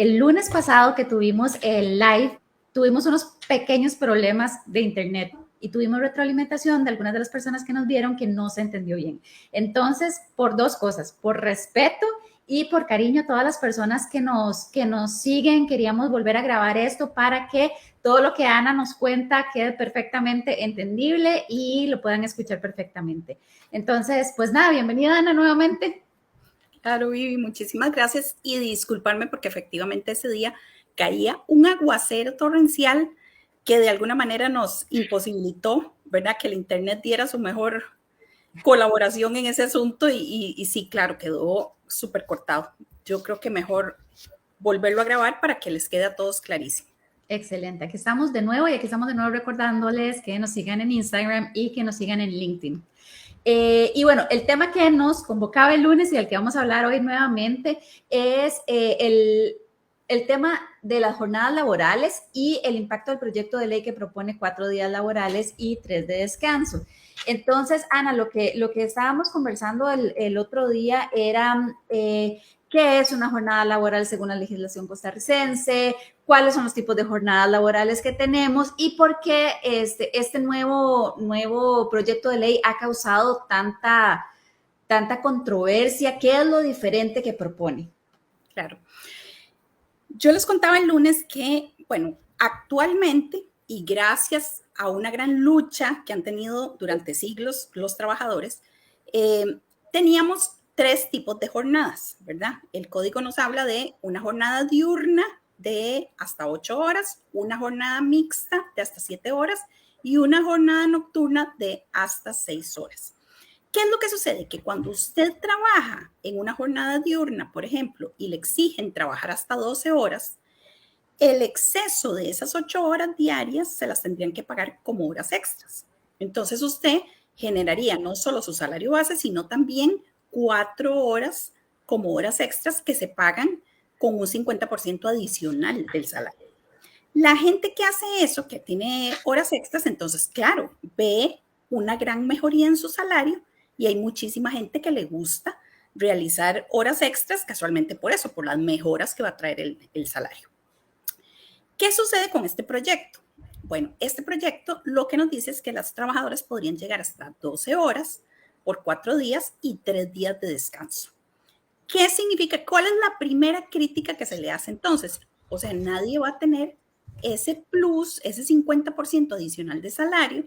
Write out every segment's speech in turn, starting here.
el lunes pasado que tuvimos el live, tuvimos unos pequeños problemas de internet y tuvimos retroalimentación de algunas de las personas que nos vieron que no se entendió bien. Entonces, por dos cosas, por respeto y por cariño a todas las personas que nos siguen, queríamos volver a grabar esto para que todo lo que Ana nos cuenta quede perfectamente entendible y lo puedan escuchar perfectamente. Entonces, pues nada, bienvenida Ana nuevamente. Claro, Vivi, muchísimas gracias y disculparme porque efectivamente ese día caía un aguacero torrencial que de alguna manera nos imposibilitó, ¿verdad?, que el internet diera su mejor colaboración en ese asunto y sí, claro, quedó súper cortado. Yo creo que mejor volverlo a grabar para que les quede a todos clarísimo. Excelente, aquí estamos de nuevo y aquí estamos de nuevo recordándoles que nos sigan en Instagram y que nos sigan en LinkedIn. Y bueno, el tema que nos convocaba el lunes y del que vamos a hablar hoy nuevamente es el tema de las jornadas laborales y el impacto del proyecto de ley que propone 4 días laborales y 3 de descanso. Entonces, Ana, lo que estábamos conversando el otro día era qué es una jornada laboral según la legislación costarricense, cuáles son los tipos de jornadas laborales que tenemos y por qué este nuevo proyecto de ley ha causado tanta controversia. ¿Qué es lo diferente que propone? Claro. Yo les contaba el lunes que, bueno, actualmente y gracias a una gran lucha que han tenido durante siglos los trabajadores, teníamos 3 tipos de jornadas, ¿verdad? El código nos habla de una jornada diurna de hasta 8 horas, una jornada mixta de hasta 7 horas y una jornada nocturna de hasta 6 horas. ¿Qué es lo que sucede? Que cuando usted trabaja en una jornada diurna, por ejemplo, y le exigen trabajar hasta 12 horas, el exceso de esas 8 horas diarias se las tendrían que pagar como horas extras. Entonces usted generaría no solo su salario base, sino también 4 horas como horas extras que se pagan con un 50% adicional del salario. La gente que hace eso, que tiene horas extras, entonces, claro, ve una gran mejoría en su salario y hay muchísima gente que le gusta realizar horas extras casualmente por eso, por las mejoras que va a traer el salario. ¿Qué sucede con este proyecto? Bueno, este proyecto lo que nos dice es que las trabajadoras podrían llegar hasta 12 horas por 4 días y 3 días de descanso. ¿Qué significa? ¿Cuál es la primera crítica que se le hace entonces? O sea, nadie va a tener ese plus, ese 50% adicional de salario,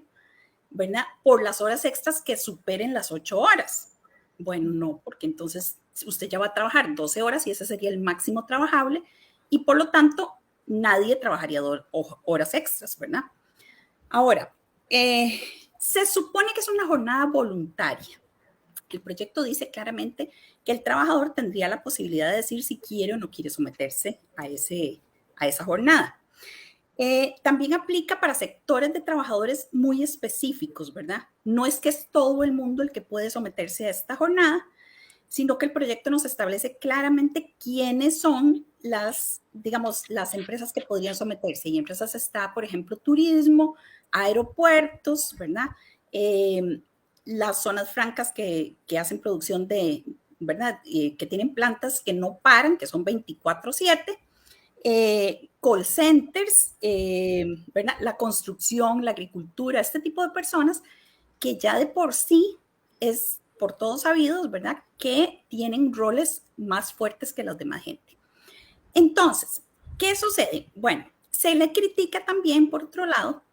¿verdad? Por las horas extras que superen las 8 horas. Bueno, no, porque entonces usted ya va a trabajar 12 horas y ese sería el máximo trabajable y por lo tanto nadie trabajaría horas extras, ¿verdad? Ahora, se supone que es una jornada voluntaria. El proyecto dice claramente que el trabajador tendría la posibilidad de decir si quiere o no quiere someterse a esa jornada. También aplica para sectores de trabajadores muy específicos, ¿verdad? No es que es todo el mundo el que puede someterse a esta jornada, sino que el proyecto nos establece claramente quiénes son las empresas que podrían someterse. Y empresas está, por ejemplo, turismo, aeropuertos, ¿verdad? Las zonas francas que hacen producción de, ¿verdad? Que tienen plantas que no paran, que son 24/7. Call centers, ¿verdad? La construcción, la agricultura, este tipo de personas que ya de por sí es por todos sabidos, ¿verdad? Que tienen roles más fuertes que los demás gente. Entonces, ¿qué sucede? Bueno, se le critica también, por otro lado,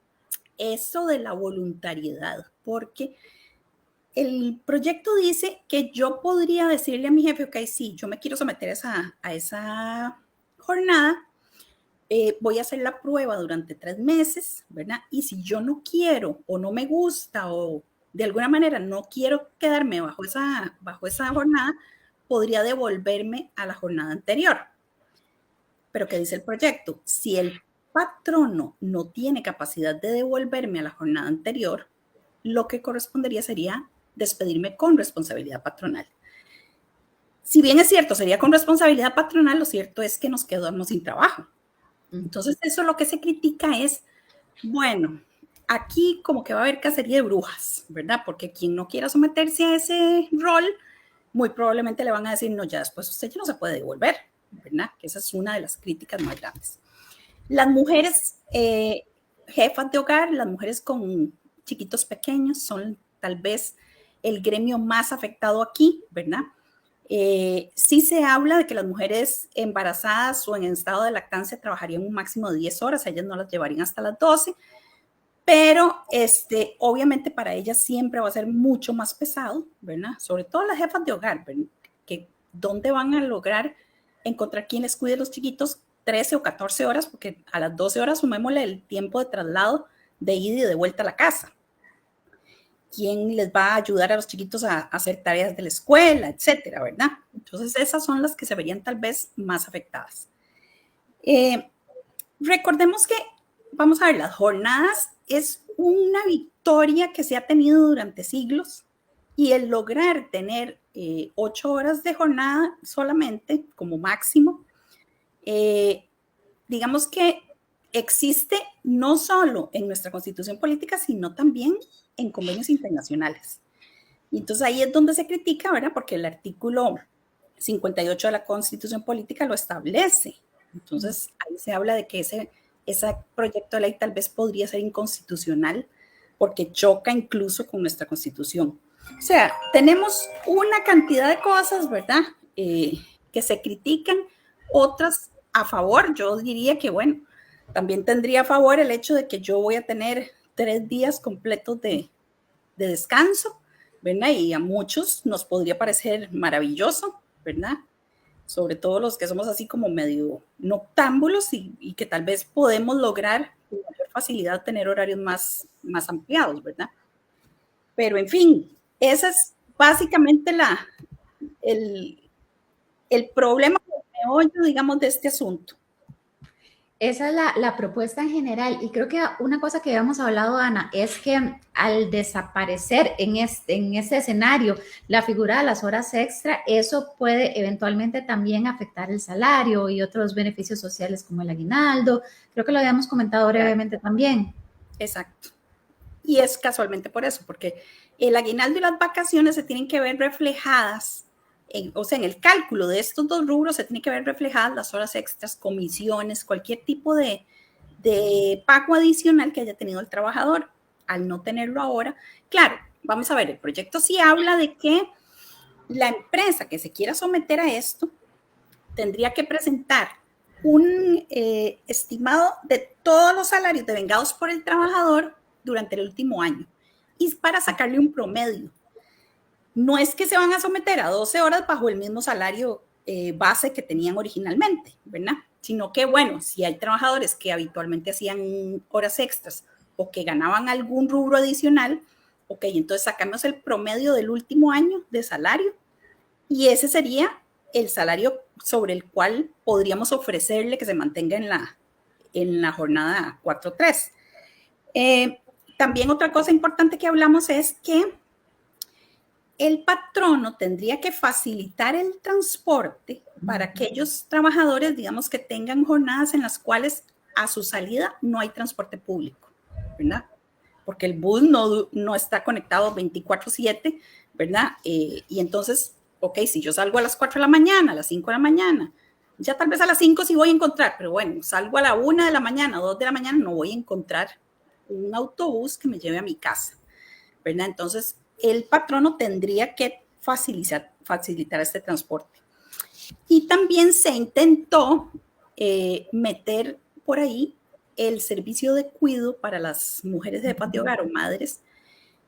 eso de la voluntariedad, porque el proyecto dice que yo podría decirle a mi jefe, ok, sí, yo me quiero someter a esa jornada, voy a hacer la prueba durante 3 meses, ¿verdad? Y si yo no quiero o no me gusta o de alguna manera no quiero quedarme bajo esa jornada, podría devolverme a la jornada anterior. Pero ¿qué dice el proyecto? Si el patrono no tiene capacidad de devolverme a la jornada anterior, lo que correspondería sería despedirme con responsabilidad patronal. Si bien es cierto, sería con responsabilidad patronal, lo cierto es que nos quedamos sin trabajo. Entonces, eso lo que se critica es, bueno, aquí como que va a haber cacería de brujas, ¿verdad? Porque quien no quiera someterse a ese rol, muy probablemente le van a decir, no, ya después usted ya no se puede devolver, ¿verdad? Que esa es una de las críticas más grandes. Las mujeres jefas de hogar, las mujeres con chiquitos pequeños son tal vez el gremio más afectado aquí, ¿verdad? Sí se habla de que las mujeres embarazadas o en estado de lactancia trabajarían un máximo de 10 horas, ellas no las llevarían hasta las 12, pero obviamente para ellas siempre va a ser mucho más pesado, ¿verdad? Sobre todo las jefas de hogar, ¿verdad? Que ¿dónde van a lograr encontrar quien les cuide a los chiquitos 13 o 14 horas? Porque a las 12 horas sumémosle el tiempo de traslado de ida y de vuelta a la casa. ¿Quién les va a ayudar a los chiquitos a hacer tareas de la escuela, etcétera, verdad? Entonces esas son las que se verían tal vez más afectadas. Recordemos que, vamos a ver, las jornadas es una victoria que se ha tenido durante siglos y el lograr tener 8 horas de jornada solamente como máximo, digamos que existe no solo en nuestra constitución política, sino también en convenios internacionales. Y entonces ahí es donde se critica, ¿verdad? Porque el artículo 58 de la constitución política lo establece. Entonces ahí se habla de que ese proyecto de ley tal vez podría ser inconstitucional porque choca incluso con nuestra constitución. O sea, tenemos una cantidad de cosas, ¿verdad? Que se critican, otras a favor. Yo diría que, bueno, también tendría a favor el hecho de que yo voy a tener 3 días completos de descanso, ¿verdad? Y a muchos nos podría parecer maravilloso, ¿verdad? Sobre todo los que somos así como medio noctámbulos y que tal vez podemos lograr con mayor facilidad tener horarios más ampliados, ¿verdad? Pero en fin, ese es básicamente el problema, el meollo, digamos, de este asunto. Esa es la propuesta en general. Y creo que una cosa que habíamos hablado, Ana, es que al desaparecer en este escenario la figura de las horas extra, eso puede eventualmente también afectar el salario y otros beneficios sociales como el aguinaldo. Creo que lo habíamos comentado brevemente también. Exacto. Y es casualmente por eso, porque el aguinaldo y las vacaciones se tienen que ver reflejadas, o sea, en el cálculo de estos dos rubros se tienen que ver reflejadas las horas extras, comisiones, cualquier tipo de pago adicional que haya tenido el trabajador. Al no tenerlo ahora, claro, vamos a ver, el proyecto sí habla de que la empresa que se quiera someter a esto tendría que presentar un estimado de todos los salarios devengados por el trabajador durante el último año y para sacarle un promedio. No es que se van a someter a 12 horas bajo el mismo salario base que tenían originalmente, ¿verdad? Sino que, bueno, si hay trabajadores que habitualmente hacían horas extras o que ganaban algún rubro adicional, ok, entonces sacamos el promedio del último año de salario y ese sería el salario sobre el cual podríamos ofrecerle que se mantenga en la jornada 4-3. También otra cosa importante que hablamos es que el patrono tendría que facilitar el transporte para aquellos trabajadores, digamos, que tengan jornadas en las cuales a su salida no hay transporte público, ¿verdad? Porque el bus no está conectado 24/7, ¿verdad? Y entonces, ok, si yo salgo a las 4 de la mañana, a las 5 de la mañana, ya tal vez a las 5 sí voy a encontrar, pero bueno, salgo a la 1 de la mañana, 2 de la mañana, no voy a encontrar un autobús que me lleve a mi casa, ¿verdad? Entonces, el patrono tendría que facilitar este transporte. Y también se intentó meter por ahí el servicio de cuidado para las mujeres de patio hogar o madres,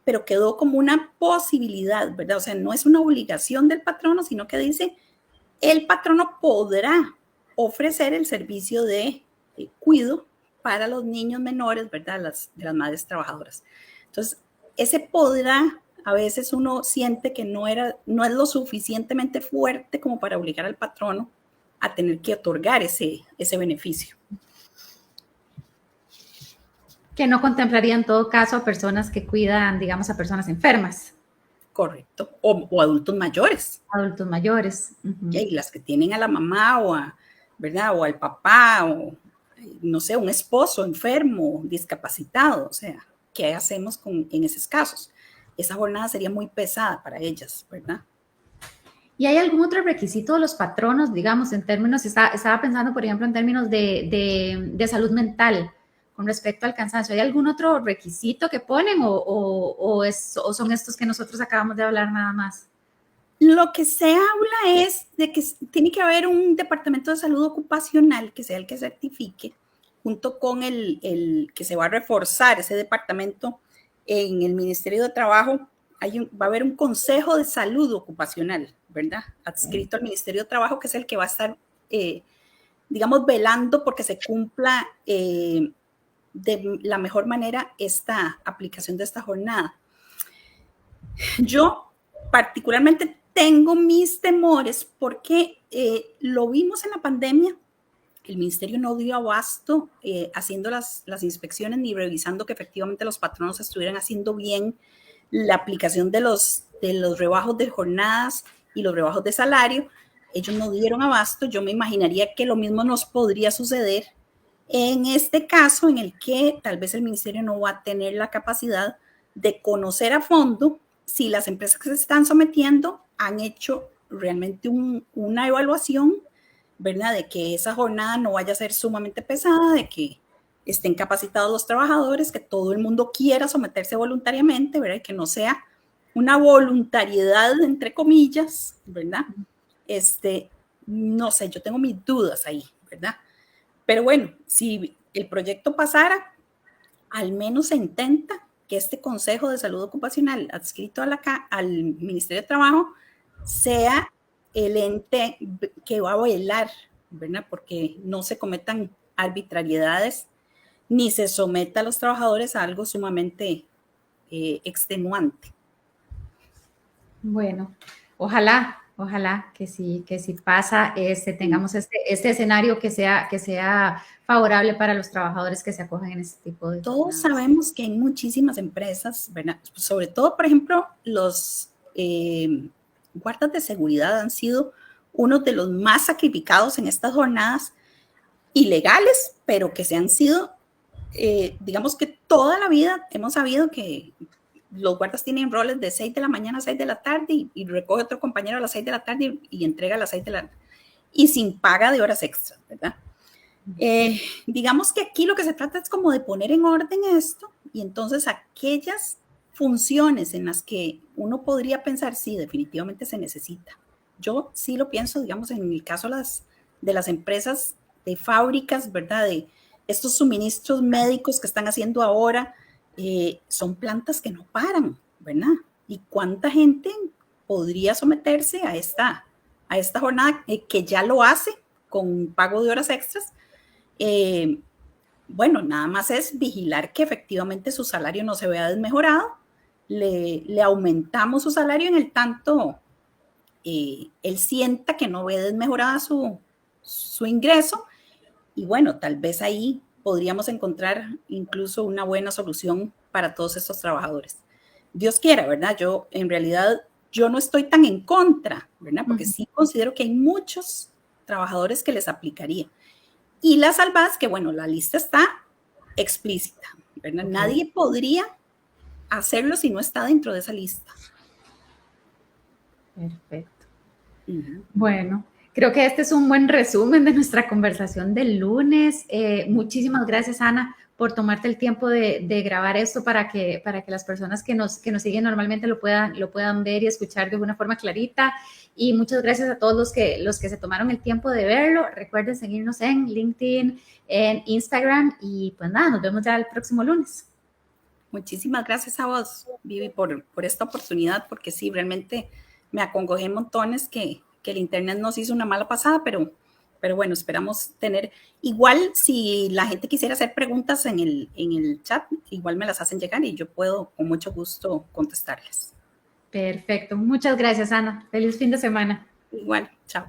pero quedó como una posibilidad, ¿verdad? O sea, no es una obligación del patrono, sino que dice, el patrono podrá ofrecer el servicio de cuidado para los niños menores, ¿verdad? De las madres trabajadoras. Entonces, ese podrá, a veces uno siente que no es lo suficientemente fuerte como para obligar al patrono a tener que otorgar ese beneficio. Que no contemplaría en todo caso a personas que cuidan, digamos, a personas enfermas. Correcto. O adultos mayores. Adultos mayores. Y las que tienen a la mamá ¿verdad? O al papá, o no sé, un esposo enfermo, discapacitado. O sea, ¿qué hacemos en esos casos? Esa jornada sería muy pesada para ellas, ¿verdad? ¿Y hay algún otro requisito de los patronos, digamos, en términos, estaba pensando, por ejemplo, en términos de salud mental con respecto al cansancio? ¿Hay algún otro requisito que ponen o son estos que nosotros acabamos de hablar nada más? Lo que se habla es de que tiene que haber un departamento de salud ocupacional que sea el que certifique, junto con el que se va a reforzar ese departamento en el Ministerio de Trabajo. Va a haber un consejo de salud ocupacional, ¿verdad? Adscrito al Ministerio de Trabajo, que es el que va a estar, digamos, velando porque se cumpla de la mejor manera esta aplicación de esta jornada. Yo particularmente tengo mis temores porque lo vimos en la pandemia. El ministerio no dio abasto haciendo las inspecciones ni revisando que efectivamente los patronos estuvieran haciendo bien la aplicación de los rebajos de jornadas y los rebajos de salario. Ellos no dieron abasto. Yo me imaginaría que lo mismo nos podría suceder en este caso, en el que tal vez el ministerio no va a tener la capacidad de conocer a fondo si las empresas que se están sometiendo han hecho realmente una evaluación, ¿verdad? De que esa jornada no vaya a ser sumamente pesada, de que estén capacitados los trabajadores, que todo el mundo quiera someterse voluntariamente, ¿verdad? Y que no sea una voluntariedad, entre comillas, ¿verdad? No sé, yo tengo mis dudas ahí, ¿verdad? Pero bueno, si el proyecto pasara, al menos se intenta que este Consejo de Salud Ocupacional adscrito al Ministerio de Trabajo sea el ente que va a velar, ¿verdad? Porque no se cometan arbitrariedades ni se someta a los trabajadores a algo sumamente extenuante. Bueno, ojalá que si pasa, tengamos este escenario que sea favorable para los trabajadores que se acogen en este tipo de... Todos sabemos que hay muchísimas empresas, ¿verdad? Sobre todo, por ejemplo, los guardas de seguridad han sido uno de los más sacrificados en estas jornadas ilegales, pero que se han sido, digamos que toda la vida hemos sabido que los guardas tienen roles de 6 de la mañana a 6 de la tarde y recoge otro compañero a las 6 de la tarde y entrega a las 6 de la tarde y sin paga de horas extras, ¿verdad? Digamos que aquí lo que se trata es como de poner en orden esto y entonces aquellas funciones en las que uno podría pensar, sí, definitivamente se necesita. Yo sí lo pienso, digamos, en el caso de las empresas de fábricas, ¿verdad? De estos suministros médicos que están haciendo ahora, son plantas que no paran, ¿verdad? ¿Y cuánta gente podría someterse a esta jornada que ya lo hace con pago de horas extras? Bueno, nada más es vigilar que efectivamente su salario no se vea desmejorado, le aumentamos su salario en el tanto él sienta que no ve desmejorada su ingreso y bueno, tal vez ahí podríamos encontrar incluso una buena solución para todos estos trabajadores. Dios quiera, ¿verdad? Yo en realidad no estoy tan en contra, ¿verdad? Porque sí considero que hay muchos trabajadores que les aplicaría. Y la salvada es que, bueno, la lista está explícita, ¿verdad? Okay. Nadie podría hacerlo si no está dentro de esa lista. Perfecto. Bueno, creo que este es un buen resumen de nuestra conversación del lunes. Muchísimas gracias, Ana, por tomarte el tiempo de grabar esto para que las personas que nos siguen normalmente lo puedan ver y escuchar de una forma clarita. Y muchas gracias a todos los que se tomaron el tiempo de verlo. Recuerden seguirnos en LinkedIn, en Instagram y pues nada, nos vemos ya el próximo lunes. Muchísimas gracias a vos, Vivi, por esta oportunidad, porque sí, realmente me acongojé montones que el internet nos hizo una mala pasada, pero bueno, esperamos tener, igual si la gente quisiera hacer preguntas en el chat, igual me las hacen llegar y yo puedo con mucho gusto contestarles. Perfecto, muchas gracias, Ana. Feliz fin de semana. Igual, chao.